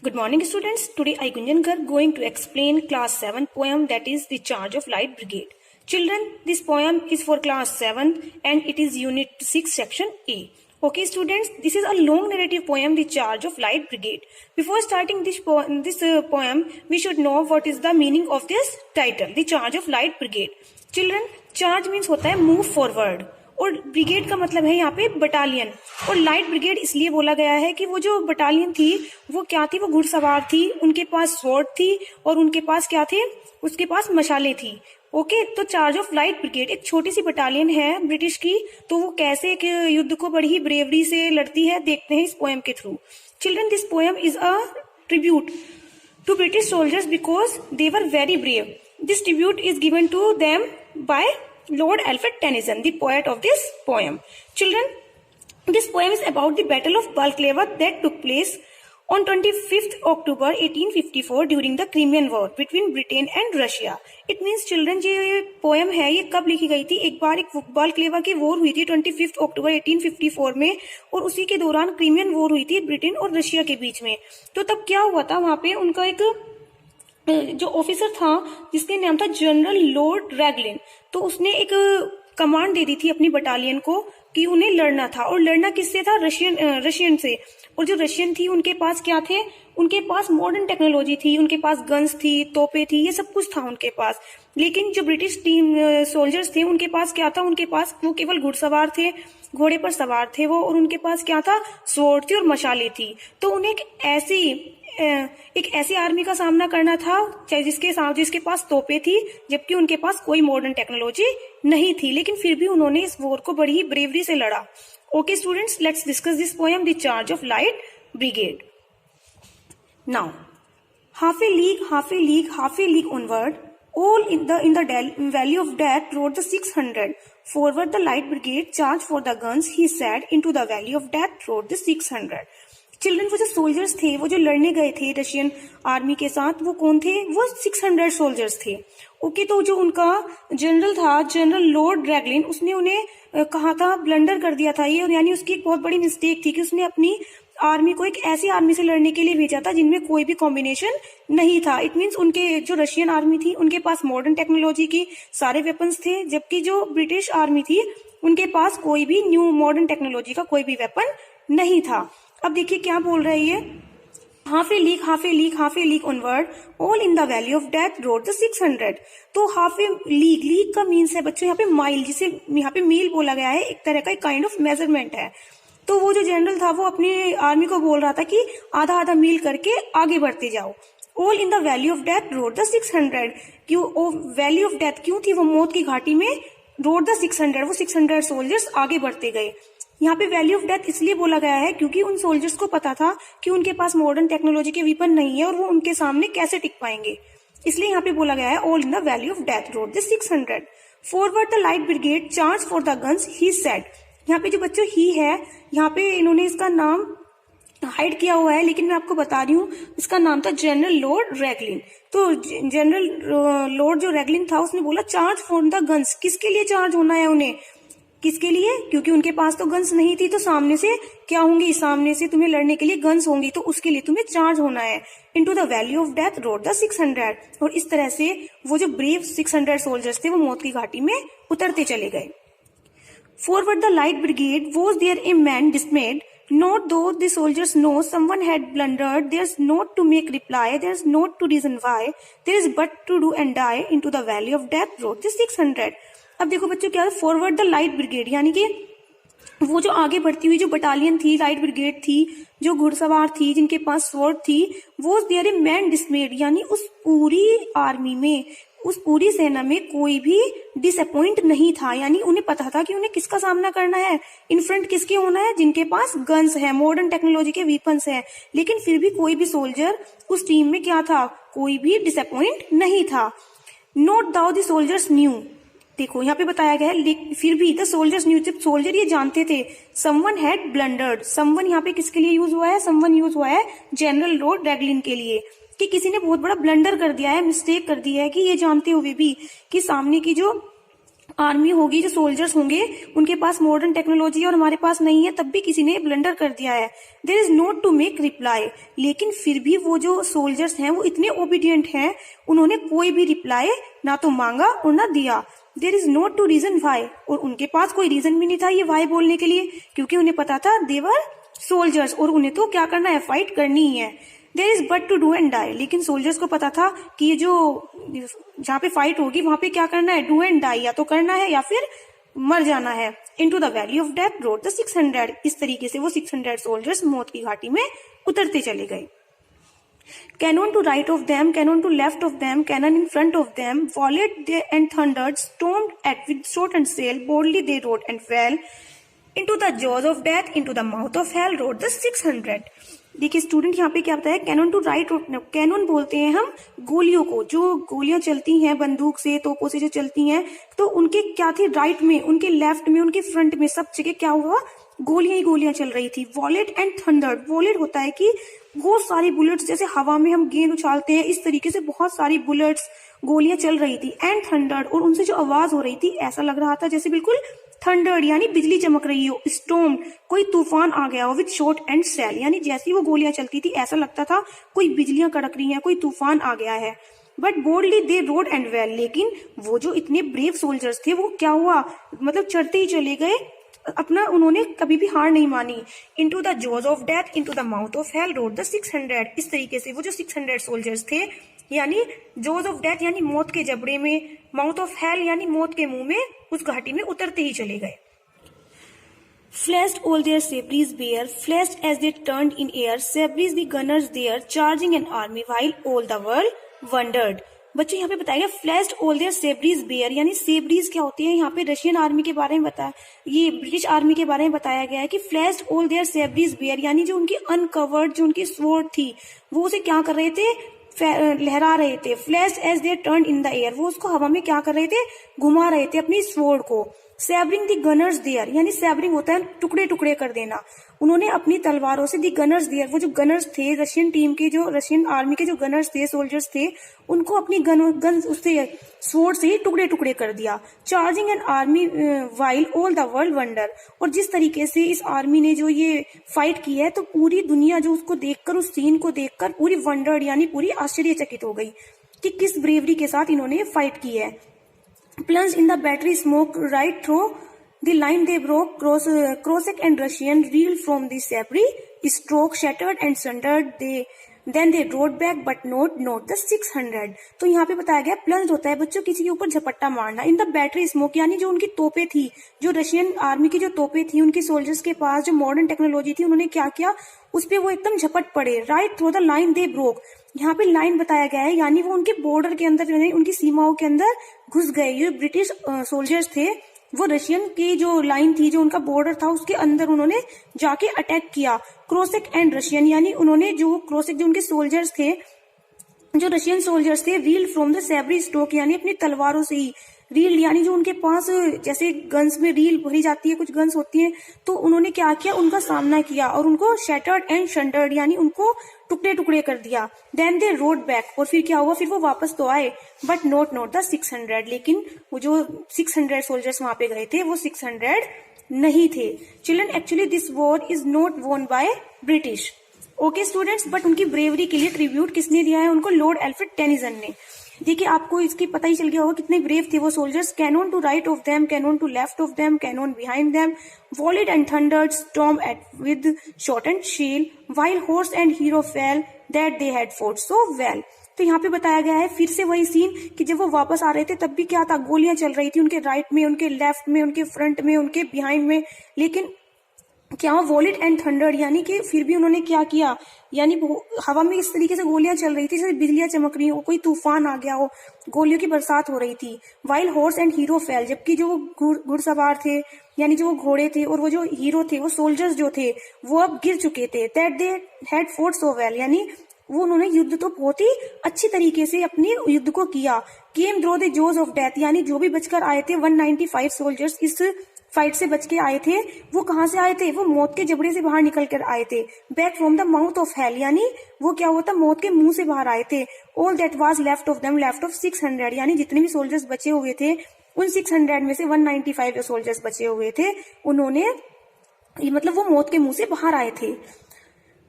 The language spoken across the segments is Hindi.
Good morning students. Today I Gunjan Garg going to explain class 7 poem that is The Charge of Light Brigade. Children, this poem is for class 7 and it is unit 6 section A. Okay students, this is a long narrative poem The Charge of Light Brigade. Before starting this poem, we should know what is the meaning of this title, The Charge of Light Brigade. Children, charge means होता है move forward और ब्रिगेड का मतलब है यहाँ पे बटालियन। और लाइट ब्रिगेड इसलिए बोला गया है कि वो जो बटालियन थी वो क्या थी, वो घुड़सवार थी, उनके पास स्वॉर्ड थी और उनके पास क्या थे, उसके पास मशाले थी। ओके, तो चार्ज ऑफ लाइट ब्रिगेड एक छोटी सी बटालियन है ब्रिटिश की, तो वो कैसे एक युद्ध को बड़ी ही ब्रेवरी से लड़ती है देखते हैं इस पोएम के through. Children, this poem is a tribute to British soldiers because they were very brave. This tribute is given to them by Lord Alfred Tennyson, the poet of this poem. Children, this poem is about the Battle of Balaclava that took place on 25th October 1854 during the Crimean War between Britain and Russia. It means children, ये पोएम है ये कब लिखी गई थी? एक बार एक बालक्लेवा की वॉर हुई थी 25 अक्टूबर 1854 में और उसी के दौरान क्रीमियन वॉर हुई थी ब्रिटेन और रशिया के बीच में। तो तब क्या हुआ था, वहां पे उनका एक जो ऑफिसर था जिसके नाम था जनरल लॉर्ड रैगलिन, तो उसने एक कमांड दे दी थी अपनी बटालियन को कि उन्हें लड़ना था। और लड़ना किससे था? रशियन से। और जो रशियन थी उनके पास क्या थे? उनके पास मॉडर्न टेक्नोलॉजी थी, उनके पास गन्स थी, तोपे थी, ये सब कुछ था उनके पास। लेकिन जो ब्रिटिश टीम सोल्जर्स थे उनके पास क्या था? उनके पास वो केवल घुड़सवार थे, घोड़े पर सवार थे वो, और उनके पास क्या था? स्वॉर्ड थी और मशाले थी। तो उन्हें एक ऐसी आर्मी का सामना करना था जिसके पास तोपे थी, जबकि उनके पास कोई मॉडर्न टेक्नोलॉजी नहीं थी। लेकिन फिर भी उन्होंने इस वॉर को बड़ी ही ब्रेवरी से लड़ा। Okay students, let's discuss this poem the charge of light brigade. Now half a league onward, all in the valley of death rode the 600. Forward the light brigade, charge for the guns, he said. Into the valley of death rode the 600. Children, वो जो सोल्जर्स थे, वो जो लड़ने गए थे रशियन आर्मी के साथ, वो कौन थे? वो 600 सोल्जर्स थे। ओके, तो जो उनका जनरल था, जनरल लॉर्ड रैगलिन, उसने उन्हें कहा था, ब्लंडर कर दिया था ये, और यानी उसकी एक बहुत बड़ी मिस्टेक थी कि उसने अपनी आर्मी को एक ऐसी आर्मी से लड़ने के लिए भेजा था जिनमें कोई भी कॉम्बिनेशन नहीं था। इट मीन्स उनके जो रशियन आर्मी थी उनके पास मॉडर्न टेक्नोलॉजी की सारे वेपन्स थे, जबकि जो ब्रिटिश आर्मी थी उनके पास कोई भी न्यू मॉडर्न टेक्नोलॉजी का कोई भी वेपन नहीं था। अब देखिए क्या बोल रहा है ये, half a league onward, all in the valley of death rode the 600. तो half a league का मीन्स है बच्चों यहाँ पे माइल, जिसे यहाँ पे मील बोला गया है, एक तरह का काइंड ऑफ मेजरमेंट है। तो वो जो जनरल था वो अपनी आर्मी को बोल रहा था कि आधा मील करके आगे बढ़ते जाओ। All in the valley of death rode the 600. क्यों वैली ऑफ डेथ क्यों थी? वो मौत की घाटी में rode the 600, वो 600 सोल्जर्स आगे बढ़ते गए। यहाँ पे वैली ऑफ डेथ इसलिए बोला गया है क्योंकि उन सोल्जर्स को पता था कि उनके पास मॉडर्न टेक्नोलॉजी के वेपन नहीं है और वो उनके सामने कैसे टिक पाएंगे, इसलिए यहाँ पे बोला गया है all in the valley of death road the 600। Forward the light brigade, charge for the guns, he said. यहाँ पे जो बच्चों ही है, यहाँ पे इन्होंने इसका नाम हाइड किया हुआ है, लेकिन मैं आपको बता रही हूँ इसका नाम था जनरल लॉर्ड रैगलिन। तो जनरल लॉर्ड जो रैगलिन था उसने बोला चार्ज फॉर द गन्स। किसके लिए चार्ज होना है उन्हें? किसके लिए? क्योंकि उनके पास तो गन्स नहीं थी, तो सामने से क्या होंगी? सामने से तुम्हें लड़ने के लिए गन्स होंगी, तो उसके लिए तुम्हें चार्ज होना है। Into the valley of death road the 600। और इस तरह से वो जो ब्रेव 600 सोल्जर्स थे वो मौत की घाटी में उतरते चले गए। Forward the light brigade, was there a man dismayed, not though the soldiers know someone had blundered, there's not to make reply, there's not to reason why, there is but to do and die. Into the valley of death rode the 600. अब देखो बच्चों क्या है, फॉरवर्ड द लाइट ब्रिगेड, यानी कि वो जो आगे बढ़ती हुई जो बटालियन थी, लाइट ब्रिगेड थी, जो घुड़सवार थी, जिनके पास स्वॉर्ड थी, वो देयर ए मैन डिसमेड, यानी उस पूरी आर्मी में, उस पूरी सेना में कोई भी डिसअपॉइंट नहीं था। यानी उन्हें पता था कि उन्हें किसका सामना करना है, इन फ्रंट किसके होना है, जिनके पास गन्स है, मॉडर्न टेक्नोलॉजी के वेपन्स है। लेकिन फिर भी कोई भी सोल्जर उस टीम में क्या था? कोई भी डिसअपॉइंट नहीं था। Not though the soldiers knew, देखो यहाँ पे बताया गया है फिर भी द सोल्जर्स न्यू, जब सोल्जर ये जानते थे, समवन हैड ब्लंडर्ड। समवन यहाँ पे किसके लिए यूज हुआ है? समवन यूज हुआ है जनरल लॉर्ड रैगलिन के लिए, कि किसी ने बहुत बड़ा ब्लंडर कर दिया है, मिस्टेक कर दी है, कि ये जानते हुए भी कि सामने की जो आर्मी होगी, जो सोल्जर्स होंगे, उनके पास मॉडर्न टेक्नोलॉजी है और हमारे पास नहीं है, तब भी किसी ने ब्लंडर कर दिया है। Theirs not to make reply, लेकिन फिर भी वो जो सोल्जर्स हैं वो इतने ओबीडियंट हैं, उन्होंने कोई भी रिप्लाई ना तो मांगा और ना दिया। Theirs not to reason why, और उनके पास कोई रीजन भी नहीं था ये वाई बोलने के लिए, क्योंकि उन्हें पता था देवर सोल्जर्स और उन्हें तो क्या करना है, फाइट करनी ही है। Theirs but to do and die, लेकिन सोल्जर्स को पता था कि ये जो जहाँ पे फाइट होगी वहां पे क्या करना है, डू एंड डाई, या तो करना है या फिर मर जाना है। Into the valley of death road the 600, इस तरीके से वो 600 सोल्जर्स मौत की घाटी में उतरते चले गए। Cannon to right of them, cannon to left of them, cannon in front of them, volleyed they and thundered, stormed at with sword and sail, boldly they rode and fell. Into the jaws of death, into the mouth of hell rode the 600. देखिए स्टूडेंट यहाँ पे क्या बताया, कैनन टू राइट, कैनन बोलते हैं हम गोलियों को, जो गोलियां चलती हैं बंदूक से, तोपों से जो चलती हैं, तो उनके क्या थे, राइट में, उनके लेफ्ट में, उनके फ्रंट में, सब जगह क्या हुआ, गोलियां ही गोलियां चल रही थी। वॉलेट एंड थंडर, वॉलेट होता है कि बहुत सारी बुलेट्स, जैसे हवा में हम गेंद उछालते हैं, इस तरीके से बहुत सारी बुलेट्स, गोलियां चल रही थी। एंड थंडर, और उनसे जो आवाज हो रही थी ऐसा लग रहा था जैसे बिल्कुल थंडर्ड यानी बिजली चमक रही हो। स्टॉर्म, कोई तूफान आ गया हो। विद शॉट एंड सेल, यानी जैसी वो गोलियां चलती थी ऐसा लगता था कोई बिजलियां कड़क रही हैं, कोई तूफान आ गया है। But boldly they road and well, लेकिन वो जो इतने ब्रेव सोल्जर्स थे वो क्या हुआ, मतलब चढ़ते ही चले गए, अपना उन्होंने कभी भी हार नहीं मानी। Into the jaws of death, into the mouth of hell road the 600, इस तरीके से वो जो 600 सोल्जर्स थे, यानी जॉज ऑफ डेथ यानी मौत के जबड़े में, माउथ ऑफ हेल यानी मौत के मुंह में, उस घाटी में उतरते ही चले गए। Flashed all their sabres bare, flashed as they turned in air, sabres the gunners there, charging an army while all the world wondered. बच्चों यहाँ पे बताया गया फ्लैश्ड ऑल देयर सेब्रीज बेयर, यानी सेब्रीज क्या होती है, यहाँ पे रशियन आर्मी के बारे में बताया, ये ब्रिटिश आर्मी के बारे में बताया गया है कि फ्लैश्ड ऑल देयर सेब्रीज बेयर, यानी जो उनकी अनकवर्ड जो उनकी स्वॉर्ड थी वो उसे क्या कर रहे थे, लहरा रहे थे। Flash as their turn in the air, वो उसको हवा में क्या कर रहे थे, घुमा रहे थे अपनी स्वॉर्ड को। सैबरिंग द गनर्स देयर, यानी सैबरिंग होता है टुकड़े टुकड़े कर देना, उन्होंने अपनी तलवारों से दी गनर्स देयर, वो जो गनर्स थे रशियन टीम के, जो रशियन आर्मी के जो गनर्स थे, सोल्जर्स थे, उनको अपनी गन उससे स्वॉर्ड से ही टुकड़े टुकड़े कर दिया। Charging an army while all the world wonder, और जिस तरीके से इस आर्मी ने जो ये फाइट की है तो पूरी दुनिया जो उसको देखकर, उस सीन को देखकर पूरी वंडर्ड यानी पूरी आश्चर्यचकित हो गई कि किस ब्रेवरी के साथ इन्होंने फाइट की है। Plunged in the battery smoke right through the line they broke, Cossack and Russian reeled from the sabri stroke, shattered and sundered. Then they rode back, but not the 600. तो यहाँ पे बताया गया प्लंज होता है बच्चों किसी के ऊपर झपट्टा मारना। इन द बैटरी स्मोक, यानी जो उनकी तोपे थी, जो रशियन आर्मी की जो तोपे थी, उनके सोल्जर्स के पास जो मॉडर्न टेक्नोलॉजी थी, उन्होंने क्या किया, उस पे वो एकदम झपट पड़े। Right through the line they broke, यहाँ पे लाइन बताया गया है, यानी वो उनके बॉर्डर के अंदर, उनकी सीमाओं के अंदर घुस गए। ये ब्रिटिश सोल्जर्स थे, वो रशियन की जो लाइन थी, जो उनका बॉर्डर था, उसके अंदर उन्होंने जाके अटैक किया। क्रोसेक एंड रशियन, यानी उन्होंने जो क्रोसेक जो उनके सोल्जर्स थे, जो रशियन सोल्जर्स थे, reel from the sabre stroke, यानी अपनी तलवारों से ही रील, यानी जो उनके पास जैसे गन्स में रील भरी जाती है, कुछ गन्स होती हैं, तो उन्होंने क्या किया, उनका सामना किया और उनको शैटर्ड एंड शंडर्ड, यानी उनको टुकड़े टुकड़े कर दिया। देन दे रोड बैक, और फिर क्या हुआ, फिर वो वापस तो आए, बट नॉट द 600, लेकिन वो जो 600 सोल्जर्स वहां पे गए थे वो 600 नहीं थे। Children, actually this war is not won by British. Okay students, but उनकी ब्रेवरी के लिए ट्रिब्यूट किसने दिया है, उनको लॉर्ड एल्फ्रेड टेनिसन ने। देखिए आपको इसकी पता ही चल गया होगा कितने ब्रेव थे वो soldiers. Cannon to right of them, cannon to left of them, cannon behind them, volleyed and thundered, storm at with shot and shield, while horse and hero fell, that they had fought so well. तो यहाँ पे बताया गया है फिर से वही सीन कि जब वो वापस आ रहे थे तब भी क्या था, गोलियां चल रही थी उनके राइट में, उनके लेफ्ट में, उनके फ्रंट में, उनके बिहाइंड में, लेकिन क्या वॉलेट एंड थंडर्ड, यानी कि फिर भी उन्होंने क्या किया, यानी हवा में इस तरीके से गोलियां चल रही थी जैसे बिजलियां चमक रही हो, कोई तूफान आ गया हो, गोलियों की बरसात हो रही थी। While horse and hero fail, जबकि जो घुड़सवार थे, यानी जो वो घोड़े थे, और वो जो हीरो थे, वो सोल्जर्स जो थे, वो अब गिर चुके थे। That they had fought so well, यानी वो उन्होंने युद्ध तो बहुत ही अच्छी तरीके से अपने युद्ध को किया। Came through the jaws of death, यानी जो भी बचकर आए थे 195 सोल्जर्स इस फाइट से बच के आए थे, वो कहां से आए थे, वो मौत के जबड़े से बाहर निकल कर आए थे। Back from the mouth of hell, यानी वो क्या हुआ था, मौत के मुंह से बाहर आए थे। All that was left of them, left of 600, यानी जितने भी सोल्जर्स बचे हुए थे उन 600 में से 195 सोल्जर्स बचे हुए थे, उन्होंने मतलब वो मौत के मुंह से बाहर आए थे।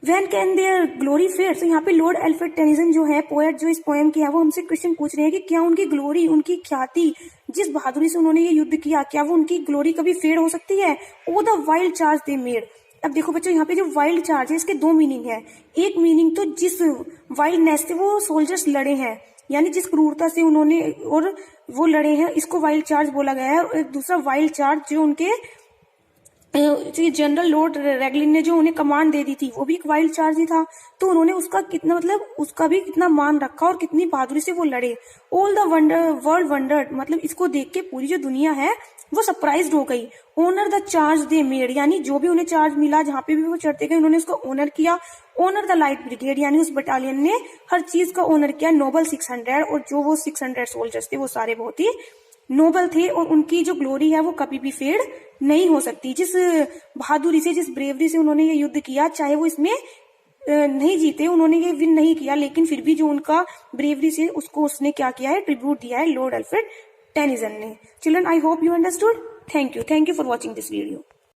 When can their glory fade? तो यहाँ पे लॉर्ड एल्फ्रेड टेनिसन जो है पोएट, जो इस पोएम की है, वो हमसे क्वेश्चन पूछ रहे हैं कि क्या उनकी ग्लोरी, उनकी ख्याति, जिस बहादुरी से उन्होंने ये युद्ध किया, क्या वो उनकी ग्लोरी कभी फेड हो सकती है? Oh the wild charge they made. अब देखो बच्चों, यहाँ पे जो वाइल्ड चार्ज है इसके दो मीनिंग है। एक मीनिंग तो जिस वाइल्डनेस से वो सोल्जर्स लड़े हैं, यानी जिस क्रूरता से उन्होंने और वो लड़े हैं, इसको वाइल्ड चार्ज बोला गया है। और एक दूसरा वाइल्ड चार्ज जो उनके जनरल लॉर्ड रैगलिन ने जो उन्हें कमांड दे दी थी, वो भी एक वाइल्ड चार्ज ही था। तो उन्होंने उसका कितना मतलब उसका भी कितना मान रखा और कितनी बहादुरी से वो लड़े। ऑल द वर्ल्ड वंडर्ड, मतलब इसको देख के पूरी जो दुनिया है वो सरप्राइज्ड हो गई। Honour the charge they made, यानी जो भी उन्हें चार्ज मिला, जहां पे भी वो चढ़ते गए, उन्होंने उसको ऑनर किया। ऑनर द लाइट ब्रिगेड, यानी उस बटालियन ने हर चीज का ऑनर किया। नोबल 600, और जो वो 600 सोल्जर्स थे वो सारे बहुत ही नोबल थे, और उनकी जो ग्लोरी है वो कभी भी फेड नहीं हो सकती। जिस बहादुरी से, जिस ब्रेवरी से उन्होंने ये युद्ध किया, चाहे वो इसमें नहीं जीते, उन्होंने ये विन नहीं किया, लेकिन फिर भी जो उनका ब्रेवरी से उसको उसने क्या किया है, ट्रिब्यूट दिया है लॉर्ड एल्फ्रेड टेनिसन ने। Children, I hope you understood. Thank you for watching this video.